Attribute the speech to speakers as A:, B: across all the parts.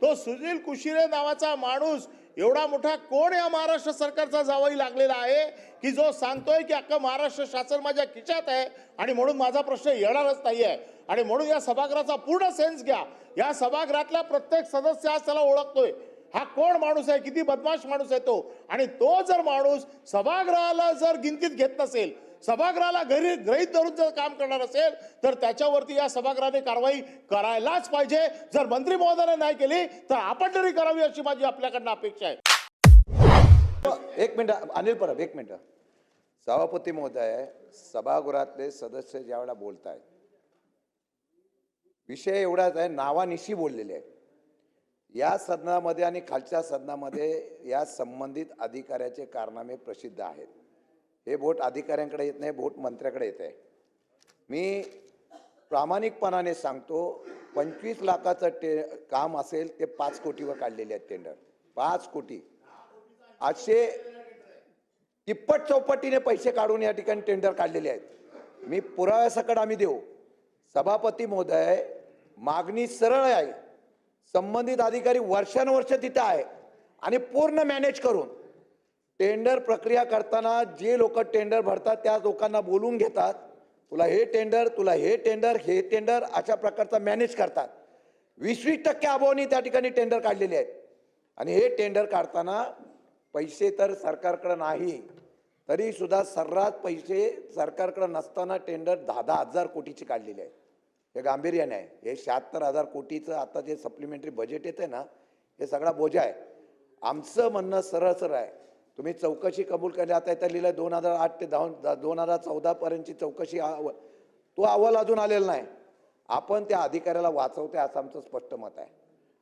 A: तो सुनील कुशिरे नावाचा माणूस एवढा मोठा कोण या महाराष्ट्र सरकारचा जावई लागलेला आहे की जो सांगतोय की अख्खं महाराष्ट्र शासन माझ्या खिशात आहे आणि म्हणून माझा प्रश्न येणारच नाहीये। आणि म्हणून या सभागृहाचा पूर्ण सेन्स घ्या। या सभागृहातला प्रत्येक सदस्य आज त्याला ओळखतोय, हा कोण माणूस आहे, किती बदमाश माणूस आहे तो। आणि तो जर माणूस सभागृहाला जर गिनतीत घेत नसेल, सभागृहाला गृहीत धरून जर काम करणार असेल तर त्याच्यावरती या सभागृहाने कारवाई करायलाच पाहिजे। जर मंत्री महोदयाने नाही केली तर आपण तरी करावी अशी माझी आपल्याकडनं अपेक्षा आहे।
B: एक मिनिट अनिल परब, एक मिनिट। सभापती महोदय, सभागृहातले सदस्य ज्यावेळेला बोलत आहेत, विषय एवढाच आहे, नावानिशी बोललेले आहे। या सदनामध्ये आणि खालच्या सदनामध्ये या संबंधित अधिकाऱ्याचे कारनामे प्रसिद्ध आहेत। हे बोट अधिकाऱ्यांकडे येत नाही, बोट मंत्र्याकडे येत आहे। मी प्रामाणिकपणाने सांगतो, 25 लाखाचं काम असेल ते 5 कोटीवर काढलेले आहेत टेंडर। 5 कोटी असे तिप्पट चौपटीने पैसे काढून या ठिकाणी टेंडर काढलेले आहेत। मी पुराव्यासकट आम्ही देऊ। सभापती महोदय, मागणी सरळ आहे, संबंधित अधिकारी वर्षानुवर्ष तिथे आहे आणि पूर्ण मॅनेज करून टेंडर प्रक्रिया करताना जे लोक टेंडर भरतात त्या लोकांना बोलून घेतात, तुला हे टेंडर, तुला हे टेंडर, हे टेंडर, अशा प्रकारचा मॅनेज करतात। 20% अभावाने त्या ठिकाणी टेंडर काढलेले आहेत। आणि हे टेंडर काढताना पैसे तर सरकारकडे नाही, तरी सुद्धा सर्रास पैसे सरकारकडे नसताना टेंडर 10-10 हजार कोटीची काढलेले आहेत। हे गांभीर्याने आहे। हे 76,000 कोटीचं आता जे सप्लिमेंटरी बजेट येते ना, हे सगळा बोजा आहे। आमचं म्हणणं सरळ सरळ आहे, तुम्ही चौकशी कबूल केली। आता इथं लिहिलं 2008 ते 2014 पर्यंतची चौकशी, तो अहवाल अजून आलेला नाही। आपण त्या अधिकाऱ्याला वाचवते असं आमचं स्पष्ट मत आहे।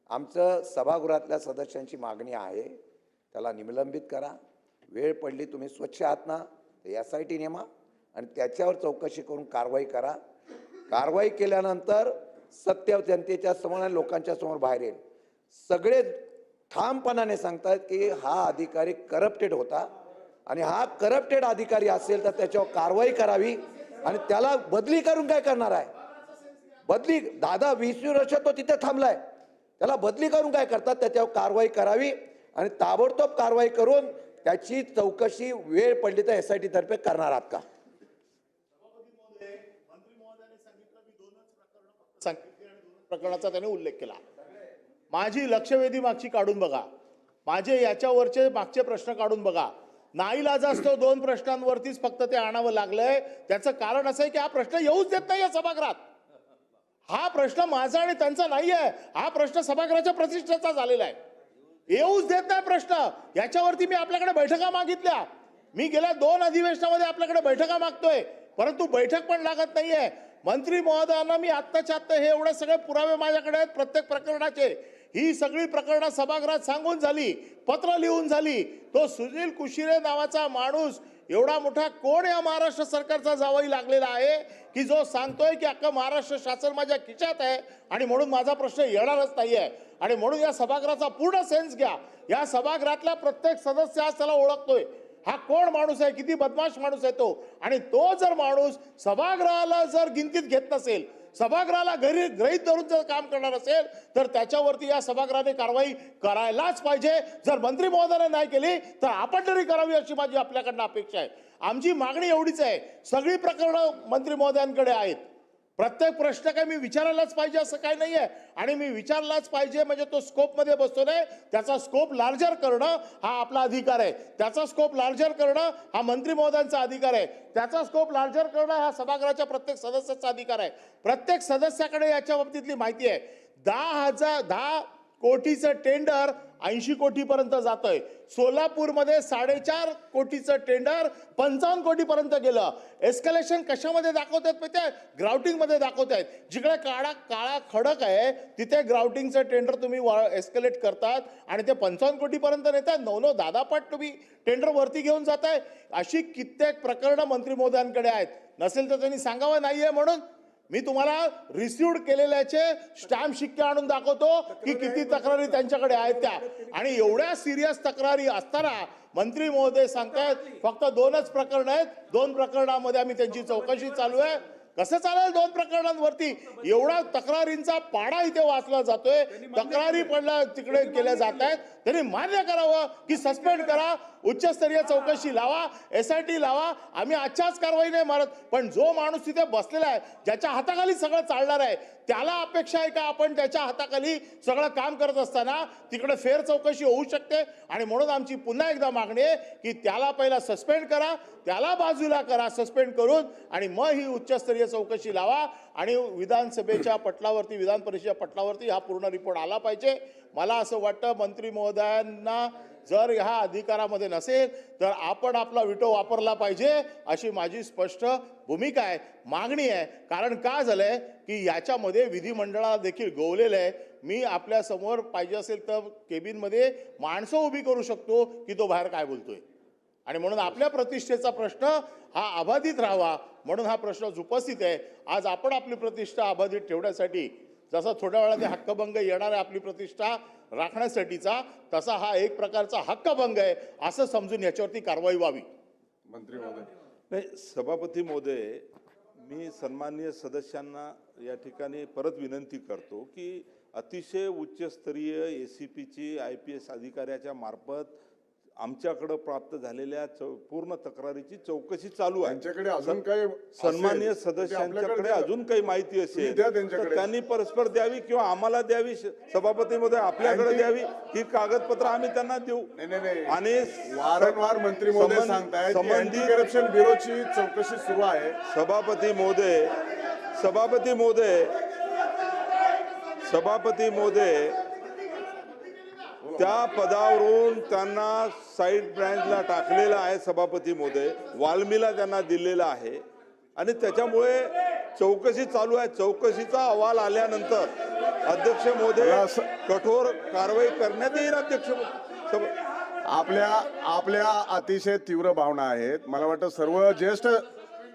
B: आमचं सभागृहातल्या सदस्यांची मागणी आहे, त्याला निलंबित करा। वेळ पडली, तुम्ही स्वच्छ आहात ना, तर SIT नेमा आणि त्याच्यावर चौकशी करून कारवाई करा। कारवाई केल्यानंतर सत्य जनतेच्या समोर आणि लोकांच्या समोर बाहेर येईल। सगळे ठामपणाने सांगतात की हा अधिकारी करप्टेड होता आणि हा करप्टेड अधिकारी असेल तर त्याच्यावर कारवाई करावी आणि त्याला बदली करून काय करणार आहे? बदली 10-20 वर्ष तो तिथे थांबलाय, त्याला बदली करून काय करतात? त्याच्यावर कारवाई करावी आणि ताबडतोब कारवाई करून त्याची चौकशी वेळ पडली तर SIT तर्फे करणार आहात का?
A: प्रकरणाचा त्याने उल्लेख केला। माझी लक्षवेधी मागची काढून बघा, माझे याच्यावरचे मागचे प्रश्न काढून बघा। नाईलाजास्तव 2 प्रश्नांवरतीच फक्त ते आणावं लागलंय। त्याचं कारण असं आहे की हा प्रश्न येऊच देत नाहीये सभागृहात। हा प्रश्न माझा आणि त्यांचा नाहीये, हा प्रश्न सभागृहाच्या प्रतिष्ठेचा झालेला आहे। येऊच देत नाही प्रश्न। याच्यावरती मी आपल्याकडे बैठका मागितल्या, मी गेल्या 2 अधिवेशनामध्ये आपल्याकडे बैठका मागतोय, परंतु बैठक पण लागत नाहीये। मंत्री महोदयांना मी आत्ताच्या आत्ता हे एवढे सगळे पुरावे माझ्याकडे आहेत प्रत्येक प्रकरणाचे। ही सगळी प्रकरणं सभागृहात सांगून झाली, पत्र लिहून झाली। तो सुनील कुशिरे नावाचा माणूस एवढा मोठा कोण या महाराष्ट्र सरकारचा जावई लागलेला आहे की जो सांगतोय की अख्खं महाराष्ट्र शासन माझ्या खिशात आहे आणि म्हणून माझा प्रश्न येणारच नाहीये। आणि म्हणून या सभागृहाचा पूर्ण सेन्स घ्या। या सभागृहातला प्रत्येक सदस्य आज त्याला ओळखतोय, हा कोण माणूस आहे, किती बदमाश माणूस आहे तो। आणि तो जर माणूस सभागृहाला जर गिनतीत घेत नसेल, सभागृहाला गृहीत धरून जर काम करणार असेल तर त्याच्यावरती या सभागृहाने कारवाई करायलाच पाहिजे। जर मंत्री महोदयाने नाही केली तर आपण तरी करावी अशी माझी आपल्याकडनं अपेक्षा आहे। आमची मागणी एवढीच आहे, सगळी प्रकरणं मंत्री महोदयांकडे आहेत। प्रत्येक प्रश्न काय मी विचारायलाच पाहिजे असं काही नाहीये, आणि मी विचारलाच पाहिजे म्हणजे तो स्कोप मध्ये बसतो नाही। त्याचा स्कोप लार्जर करणं हा आपला अधिकार आहे, त्याचा स्कोप लार्जर करणं हा मंत्री महोदयांचा अधिकार आहे, त्याचा स्कोप लार्जर करणं हा सभागृहाच्या प्रत्येक सदस्याचा अधिकार आहे। प्रत्येक सदस्याकडे याच्या बाबतीतली माहिती आहे। 10 कोटीचं टेंडर 80 कोटीपर्यंत जातोय। सोलापूरमध्ये 4.5 कोटीचं टेंडर 55 कोटीपर्यंत गेलं। एस्केलेशन कशामध्ये दाखवतात माहिती आहे? ग्राउटिंग मध्ये दाखवतायत। जिकडे काळा खडक आहे तिथे ग्राउटिंगचं टेंडर तुम्ही एस्केलेट करतात आणि ते 55 कोटीपर्यंत नेतात। 9-9, 10 पट तुम्ही टेंडर वरती घेऊन जाताय। अशी कित्येक प्रकरणं मंत्री महोदयांकडे आहेत। नसेल तर त्यांनी सांगावं नाहीये म्हणून। मी तुम्हाला रिसिव्ड केलेल्याचे स्टॅम्प शिक्के आणून दाखवतो की किती तक्रारी त्यांच्याकडे आहेत त्या। आणि एवढ्या सिरियस तक्रारी असताना मंत्री महोदय सांगतात फक्त 2च प्रकरण आहेत, 2 प्रकरणामध्ये आम्ही त्यांची चौकशी चालू आहे। कसं चालेल 2 प्रकरणांवरती? एवढा तक्रारींचा पाडा इथे वाचला जातोय, तक्रारी पडल्या तिकडे केल्या जात आहेत. त्यांनी मान्य करावं की सस्पेंड करा, उच्चस्तरीय चौकशी लावा, SIT लावा. आम्ही आजच्याच कारवाई नाही मारत, पण जो माणूस तिथे बसलेला आहे, ज्याच्या हाताखाली सगळं चालणार आहे, त्याला अपेक्षा आहे का आपण त्याच्या हाताखाली सगळं काम करत असताना तिकडे फेर चौकशी होऊ शकते? आणि म्हणून आमची पुन्हा एकदा मागणी आहे की त्याला पहिला सस्पेंड करा, त्याला बाजूला करा सस्पेंड करून, आणि मग ही उच्चस्तरीय चौकशी लावा. आणि विधानसभेच्या पटलावरती, विधान परिषदेच्या पटलावरती हा पूर्ण रिपोर्ट आला पाहिजे. मला असं वाटतं मंत्री महोदयांना जर ह्या अधिकारामध्ये नसेल तर आपण आपला विटो वापरला पाहिजे, अशी माझी स्पष्ट भूमिका आहे, मागणी आहे. कारण काय झालंय की याच्यामध्ये विधिमंडळाला देखील गोवलेलं आहे. मी आपल्या समोर पाहिजे असेल तर केबिनमध्ये माणसं उभी करू शकतो की तो बाहेर काय बोलतोय. आणि म्हणून आपल्या प्रतिष्ठेचा प्रश्न हा अबाधित राहावा म्हणून हा प्रश्न उपस्थित आहे. आज आपण आपली प्रतिष्ठा अबाधित ठेवण्यासाठी, जसा थोड्या वेळात हक्कभंग येणार आहे आपली प्रतिष्ठा राखण्यासाठीचा, तसा हा एक प्रकारचा हक्कभंग आहे असं समजून याच्यावरती कारवाई व्हावी.
C: मंत्री महोदय. नाही, सभापती महोदय, मी सन्माननीय सदस्यांना या ठिकाणी परत विनंती करतो की अतिशय उच्चस्तरीय ACPची IPS अधिकाऱ्याच्या मार्फत आमच्याकडे प्राप्त झालेल्या पूर्ण तक्रारीची चौकशी चालू आहे.
D: त्यांच्याकडे अजून काही
C: सन्माननीय
D: असेल,
C: सदस्यांच्याकडे अजून काही माहिती असेल
D: द्या
C: तर
D: त्यांच्याकडे.
C: त्यांनी परस्पर द्यावी किंवा आम्हाला द्यावी. सभापती महोदय आपल्याकडे द्यावी ही कागदपत्र आम्ही त्यांना देऊ.
D: नाही.
C: आणि
D: वारंवार मंत्री महोदय सांगतायत की अँटी करप्शन ब्युरोची चौकशी सुरू आहे.
C: सभापती महोदय त्या पदावरून त्यांना साईड ब्रँचला टाकलेलं आहे. सभापती महोदय, वाल्मीला त्यांना दिलेलं आहे आणि त्याच्यामुळे चौकशी चालू आहे. चौकशीचा अहवाल आल्यानंतर अध्यक्ष महोदय कठोर कारवाई करण्यात येईल. अध्यक्ष
D: आपल्या अतिशय तीव्र भावना आहेत. मला वाटतं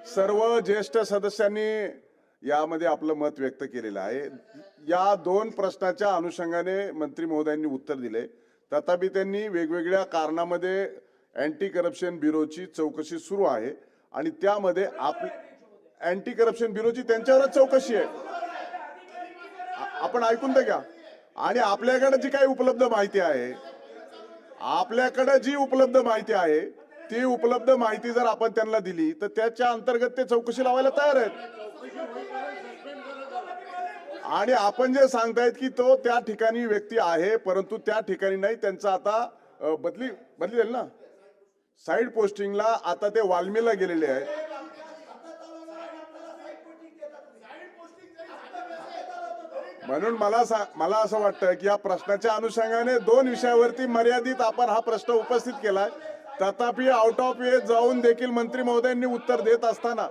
D: सर्व ज्येष्ठ सदस्यांनी यामध्ये आपलं मत व्यक्त केलेलं आहे. या 2 प्रश्नाच्या अनुषंगाने मंत्री महोदयांनी उत्तर दिले. तथापि त्यांनी वेगवेगळ्या कारणामध्ये अँटी करप्शन ब्युरोची चौकशी सुरू आहे आणि त्यामध्ये अँटी करप्शन ब्युरोची त्यांच्यावरच चौकशी आहे. आपण ऐकून तर घ्या. आणि आपल्याकडे जी काही उपलब्ध माहिती आहे, ती उपलब्ध माहिती जर आपण त्यांना दिली तर त्याच्या अंतर्गत ते चौकशी लावायला तयार आहेत. आणि आपण जे सांगतायत की तो त्या ठिकाणी व्यक्ती आहे, परंतु त्या ठिकाणी नाही, त्यांचा आता बदली झाली ना, साईड पोस्टिंगला आता ते वाल्मीला गेलेले आहेत. म्हणून मला असं वाटतं की या प्रश्नाच्या अनुषंगाने 2 विषयावरती मर्यादित आपण हा प्रश्न उपस्थित केलाय. तथापि आउट ऑफ वे जाऊन देखील मंत्री महोदयांनी उत्तर देत असताना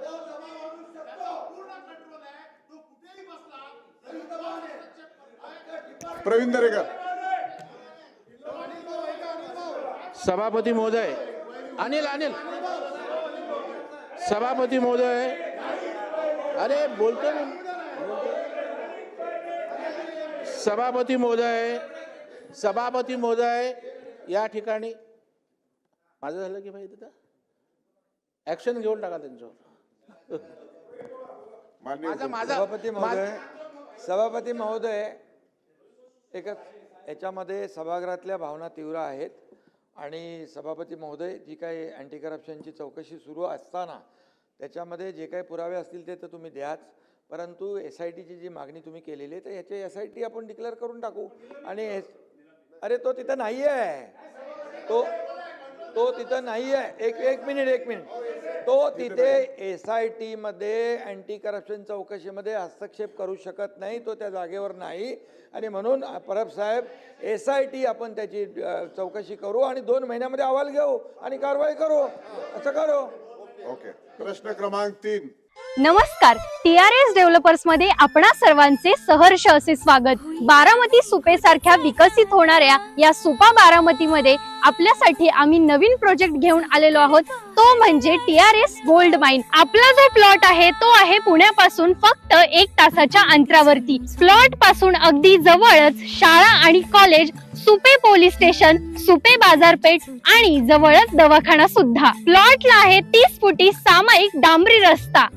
D: प्रवीण दरेकर.
E: सभापती महोदय, अनिल सभापती महोदय, अरे बोलतो ना. सभापती महोदय या ठिकाणी माझं झालं की भाई तिथं ऍक्शन घेऊन टाका त्यांच्यावर.
F: सभापती महोदय, याच्यामध्ये सभागृहातल्या भावना तीव्र आहेत आणि सभापती महोदय, जी काही अँटी करप्शनची चौकशी सुरू असताना त्याच्यामध्ये जे काही पुरावे असतील ते तर तुम्ही द्याच, परंतु SITची जी मागणी तुम्ही केलेली आहे तर याचे SIT आपण डिक्लेअर करून टाकू. आणि अरे तो तिथं नाही आहे, तो तिथं नाही आहे. एक मिनिट तो तिथे SIT मध्ये अँटी करप्शन चौकशीमध्ये हस्तक्षेप करू शकत नाही, तो त्या जागेवर नाही. आणि म्हणून परब साहेब, SIT आपण त्याची चौकशी करू आणि 2 महिन्यामध्ये अहवाल घेऊ आणि कारवाई करू, असं करू.
D: ओके. प्रश्न क्रमांक 3.
G: नमस्कार, TRS डेव्हलपर्स मध्ये आपणा सर्वांचे सहर्ष असे स्वागत. बारामती सुपे सारख्या विकसित होणाऱ्या या सुपा बारामती मध्ये आपल्यासाठी आम्ही नवीन प्रोजेक्ट घेऊन आलेलो आहोत, तो म्हणजे TRS गोल्ड माइन. आपला जो प्लॉट आहे तो आहे पुण्यापासून फक्त 1 तासाच्या अंतरावरती. प्लॉट पासून अगदी जवळच शाळा आणि college, Supe police station, Supe बाजारपेठ आणि जवळच दवाखाना सुद्धा. प्लॉटला आहे 30 फुटी सामायिक डांबरी रस्ता.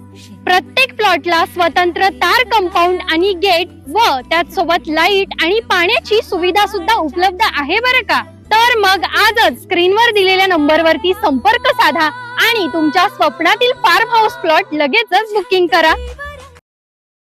G: प्रत्येक प्लॉटला स्वतंत्र तार कंपाऊंड आणि गेट व त्याच सोबत लाईट आणि पाण्याची सुविधा सुद्धा उपलब्ध आहे बरं का. तर मग आजच स्क्रीनवर दिलेल्या नंबरवरती संपर्क साधा आणि तुमच्या स्वप्नातील फार्म हाऊस प्लॉट लगेचच बुकिंग करा.